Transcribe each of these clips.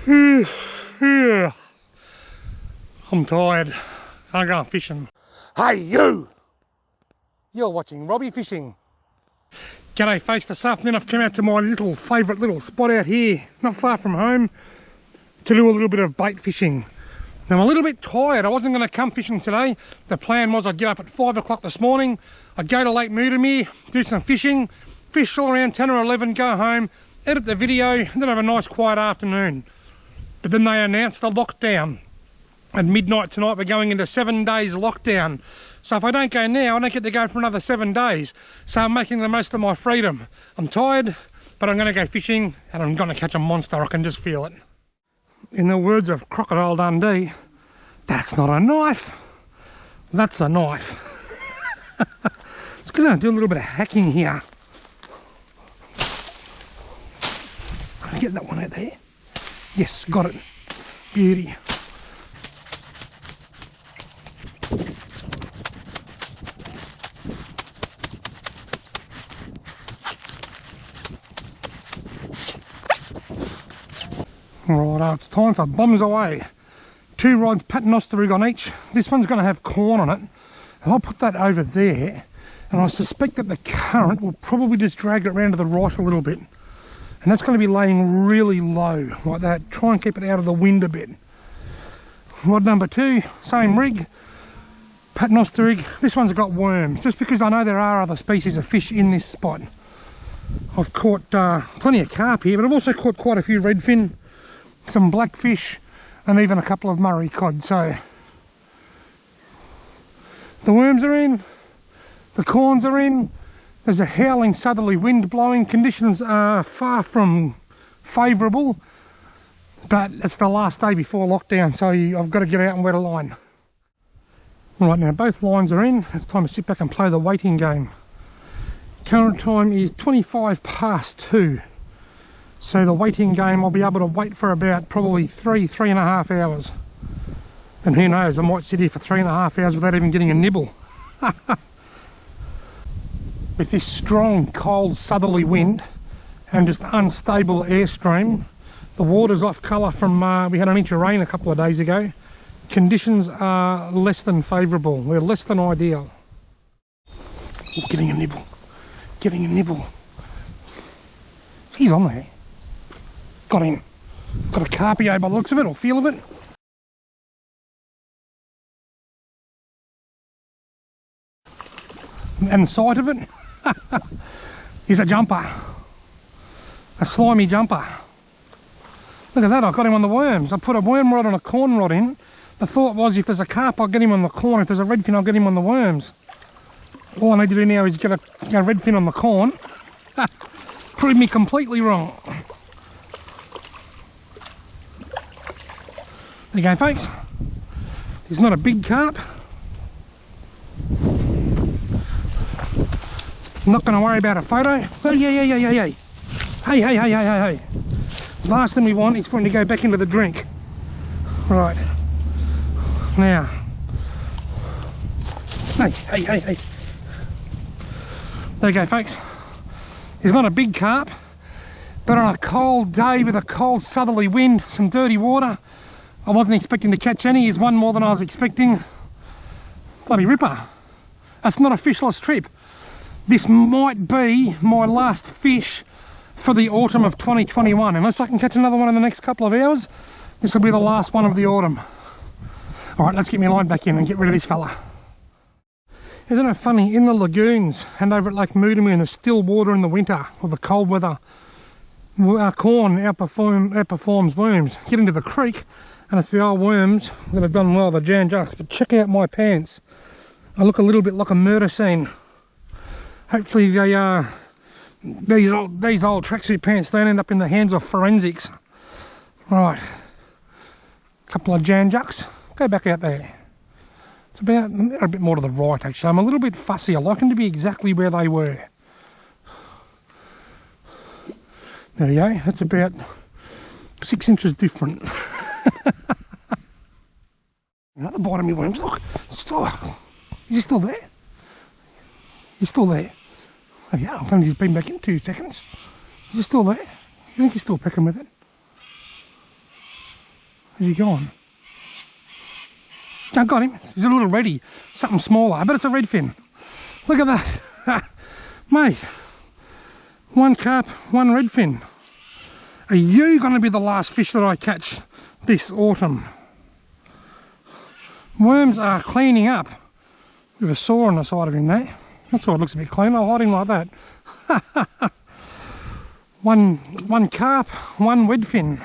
Yeah. I'm tired. I'm going fishing. Hey you! You're watching Robbie Fishing. G'day folks, this afternoon I've come out to my favourite little spot out here, not far from home, to do a little bit of bait fishing. Now I'm a little bit tired. I wasn't going to come fishing today. The plan was I'd get up at 5 o'clock this morning, I'd go to Lake Mutamere, do some fishing, fish till around 10 or 11, go home, edit the video, and then have a nice quiet afternoon. But then they announced the lockdown. At midnight tonight we're going into 7 days lockdown. So if I don't go now, I don't get to go for another 7 days. So I'm making the most of my freedom. I'm tired, but I'm going to go fishing and I'm going to catch a monster. I can just feel it. In the words of Crocodile Dundee, that's not a knife, that's a knife. Just going to do a little bit of hacking here. Can I get that one out there? Yes, got it. Beauty. Righto, it's time for bombs away. 2 rods Paternoster rig on each. This one's going to have corn on it. And I'll put that over there. And I suspect that the current will probably just drag it around to the right a little bit. And that's going to be laying really low, like that. Try and keep it out of the wind a bit. Rod number 2, same rig. Paternoster rig. This one's got worms, just because I know there are other species of fish in this spot. I've caught plenty of carp here, but I've also caught quite a few redfin, some blackfish, and even a couple of Murray cod. So the worms are in, the corns are in, there's a howling southerly wind blowing. Conditions are far from favourable, but it's the last day before lockdown, so I've got to get out and wet a line. Right, now both lines are in. It's time to sit back and play the waiting game. Current time is 25 past 2. So the waiting game, I'll be able to wait for about probably 3.5 hours. And who knows, I might sit here for 3.5 hours without even getting a nibble. With this strong, cold, southerly wind and just unstable airstream, the water's off colour from, we had an inch of rain a couple of days ago. Conditions are less than favourable, they're less than ideal. Oh, getting a nibble, getting a nibble. He's on there. Got him. Got a carpio by the looks of it, or feel of it. And the sight of it. He's a jumper. A slimy jumper. Look at that, I got him on the worms. I put a worm rod and a corn rod in. The thought was if there's a carp I'll get him on the corn, if there's a redfin I'll get him on the worms. All I need to do now is get a redfin on the corn. Prove me completely wrong. There you go folks. He's not a big carp. I'm not going to worry about a photo. Oh yeah. Hey. Last thing we want is for him to go back into the drink. Right. Now. Hey. There you go folks. He's not a big carp, but on a cold day with a cold southerly wind, some dirty water, I wasn't expecting to catch any. He's one more than I was expecting. Bloody ripper. That's not a fishless trip. This might be my last fish for the autumn of 2021. Unless I can catch another one in the next couple of hours, this will be the last one of the autumn. Alright, let's get my line back in and get rid of this fella. Isn't it funny, in the lagoons and over at Lake Mutamere in the still water in the winter or the cold weather, our corn outperforms worms. Get into the creek and it's the old worms that have done well, the Jan Jucks. But check out my pants. I look a little bit like a murder scene. Hopefully they these old tracksuit pants don't end up in the hands of forensics. Right, couple of Jan Jucks. Go back out there. It's about, they're a bit more to the right actually. I'm a little bit fussy. I like them to be exactly where they were. There you go. That's about 6 inches different. At the bottom of my worms. Look, stop. Is he still there? He's still there. Oh yeah, I've only just been back in 2 seconds. Is he still there? You think he's still pecking with it? Where's he gone? I got him. He's a little reddy. Something smaller. I bet it's a redfin. Look at that. Mate. One carp, one redfin. Are you going to be the last fish that I catch this autumn? Worms are cleaning up. With a saw on the side of him there. That's why it looks a bit clean. I'll hide him like that. One carp, one redfin.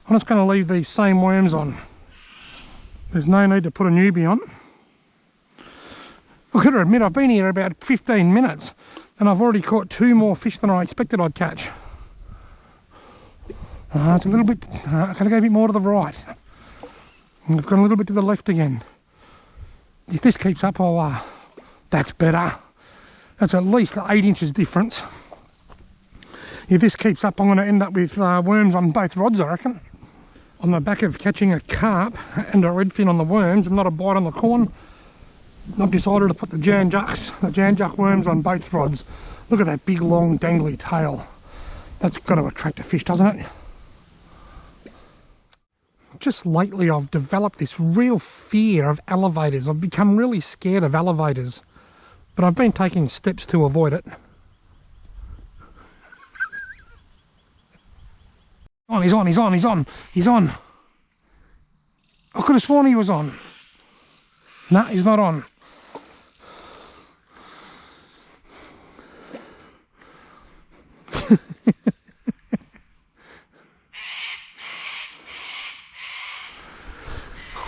I'm just going to leave these same worms on. There's no need to put a newbie on. I've got to admit, I've been here about 15 minutes and I've already caught 2 more fish than I expected I'd catch. It's a little bit, I've got to go a bit more to the right. I've gone a little bit to the left again. If this keeps up, that's better. That's at least 8 inches difference. If this keeps up, I'm going to end up with worms on both rods, I reckon. On the back of catching a carp and a redfin on the worms and not a bite on the corn, I've decided to put the Jan Juck worms on both rods. Look at that big long dangly tail. That's got to attract a fish, doesn't it? Just lately I've developed this real fear of elevators. I've become really scared of elevators, but I've been taking steps to avoid it. He's on. I could have sworn he was on. No, he's not on.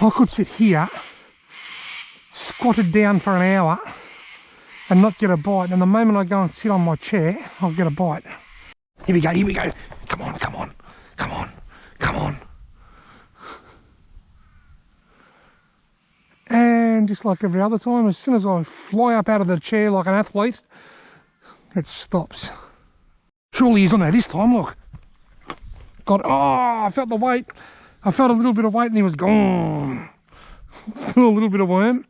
I could sit here, squatted down for an hour and not get a bite, and the moment I go and sit on my chair, I'll get a bite. Here we go. Come on. And just like every other time, as soon as I fly up out of the chair like an athlete, it stops. Surely he's on there this time, look. I felt the weight. I felt a little bit of weight and he was gone. Still a little bit of worm.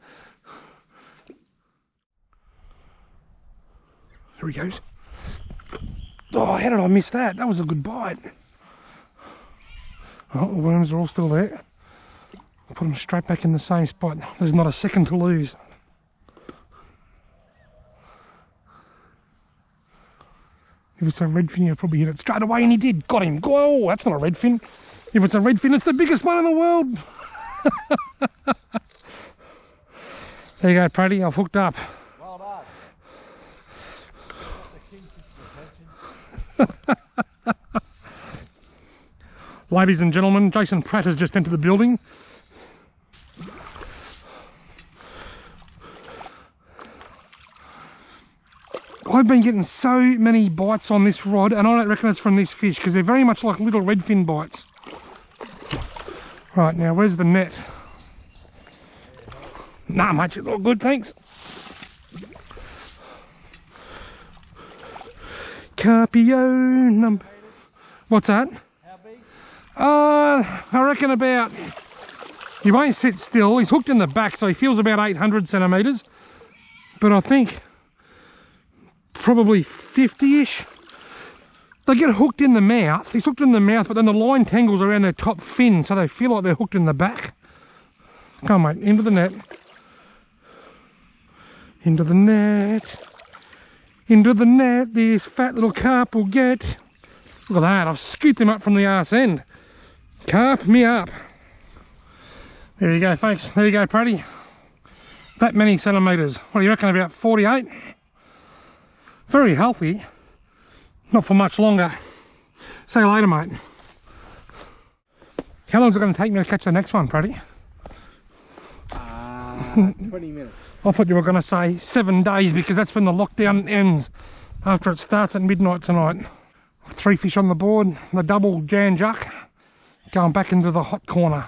There he goes. Oh, how did I miss that? That was a good bite. Oh, the worms are all still there. I'll put them straight back in the same spot. There's not a second to lose. If it's a redfin, you'll probably hit it straight away, and he did. Got him. Whoa, that's not a redfin. If it's a redfin, it's the biggest one in the world. There you go, Praddy. I've hooked up. Well done. Ladies and gentlemen, Jason Pratt has just entered the building. I've been getting so many bites on this rod, and I don't reckon it's from this fish because they're very much like little redfin bites. Right, now where's the net? Nah, mate, it's all good, thanks. Carpio number. What's that? How big? I reckon about. He won't sit still. He's hooked in the back, so he feels about 800 centimetres. But I think probably 50-ish. They get hooked in the mouth. He's hooked in the mouth, but then the line tangles around their top fin, so they feel like they're hooked in the back. Come on, mate, into the net. Into the net. Into the net, this fat little carp will get. Look at that, I've scooped him up from the arse end. Carp me up. There you go, folks. There you go, Praddy. That many centimetres. What do you reckon, about 48? Very healthy. Not for much longer. See you later, mate. How long is it going to take me to catch the next one, Praddy? 20 minutes. I thought you were going to say 7 days because that's when the lockdown ends. After it starts at midnight tonight. 3 fish on the board. The double Jan Juck. Going back into the hot corner.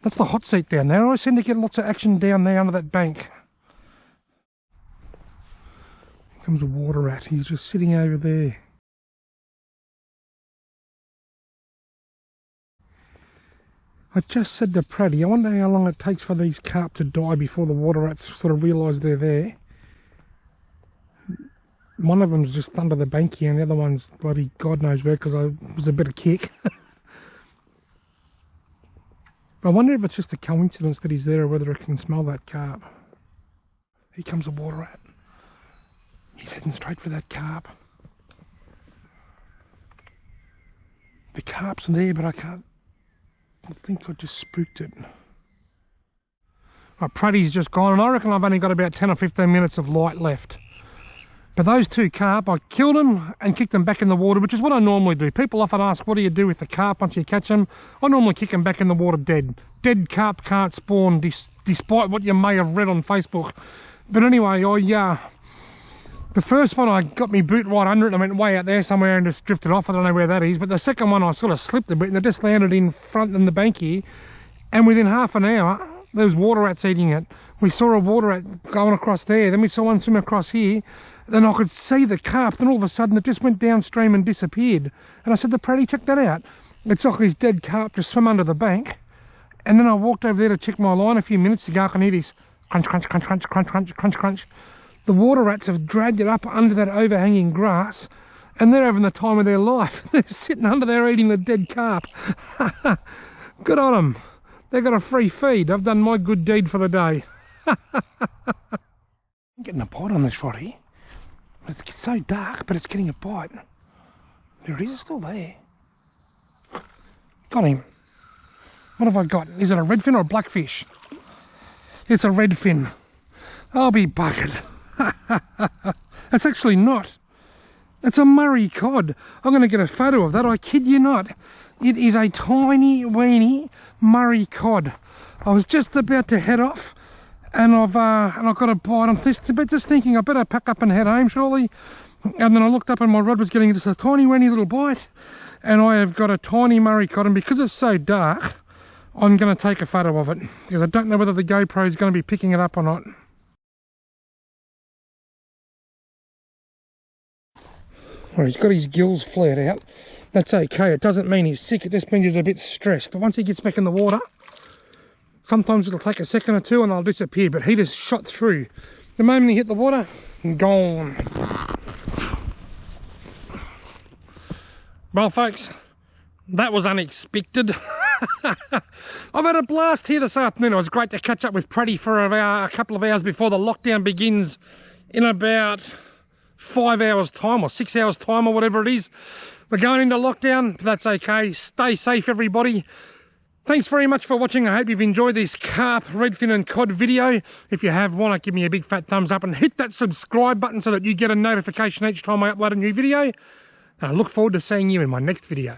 That's the hot seat down there. I seem to get lots of action down there under that bank. Here comes a water rat. He's just sitting over there. I just said to Praddy, I wonder how long it takes for these carp to die before the water rats sort of realise they're there. One of them's just under the bank here and the other one's bloody God knows where because I was a bit of kick. But I wonder if it's just a coincidence that he's there or whether I can smell that carp. Here comes the water rat. He's heading straight for that carp. The carp's there, but I think I just spooked it. My Praddy's just gone, and I reckon I've only got about 10 or 15 minutes of light left. But those two carp, I killed them and kicked them back in the water, which is what I normally do. People often ask, what do you do with the carp once you catch them? I normally kick them back in the water dead. Dead carp can't spawn, despite what you may have read on Facebook. But anyway, the first one, I got my boot right under it and I went way out there somewhere and just drifted off. I don't know where that is. But the second one, I sort of slipped a bit and it just landed in front in the bank here. And within half an hour, there was water rats eating it. We saw a water rat going across there. Then we saw one swim across here. Then I could see the carp. Then all of a sudden, it just went downstream and disappeared. And I said to Praddy, check that out. It's like this dead carp just swim under the bank. And then I walked over there to check my line a few minutes ago. I can hear this crunch, crunch, crunch, crunch, crunch, crunch, crunch, crunch. The water rats have dragged it up under that overhanging grass. And they're having the time of their life. They're sitting under there eating the dead carp. Good on them. They got a free feed. I've done my good deed for the day. I'm getting a bite on this rod here. It's so dark, but it's getting a bite. There it is, it's still there. Got him. What have I got? Is it a redfin or a blackfish? It's a redfin. I'll be buggered. It's actually not. It's a Murray cod. I'm going to get a photo of that, I kid you not. It is a tiny, weeny Murray cod. I was just about to head off, and I've got a bite. I'm just thinking I better pack up and head home surely. And then I looked up and my rod was getting just a tiny, weeny little bite, and I have got a tiny Murray cod. And because it's so dark, I'm going to take a photo of it because I don't know whether the GoPro is going to be picking it up or not. Well, he's got his gills flared out. That's okay. It doesn't mean he's sick. It just means he's a bit stressed. But once he gets back in the water, sometimes it'll take a second or two and they'll disappear. But he just shot through. The moment he hit the water, gone. Well, folks, that was unexpected. I've had a blast here this afternoon. It was great to catch up with Praddy for a couple of hours before the lockdown begins in about 5 hours time or 6 hours time or whatever it is. We're going into lockdown, but that's okay. Stay safe, everybody. Thanks very much for watching. I hope you've enjoyed this carp, redfin and cod video. If you have, why not give me a big fat thumbs up and hit that subscribe button so that you get a notification each time I upload a new video. And I look forward to seeing you in my next video.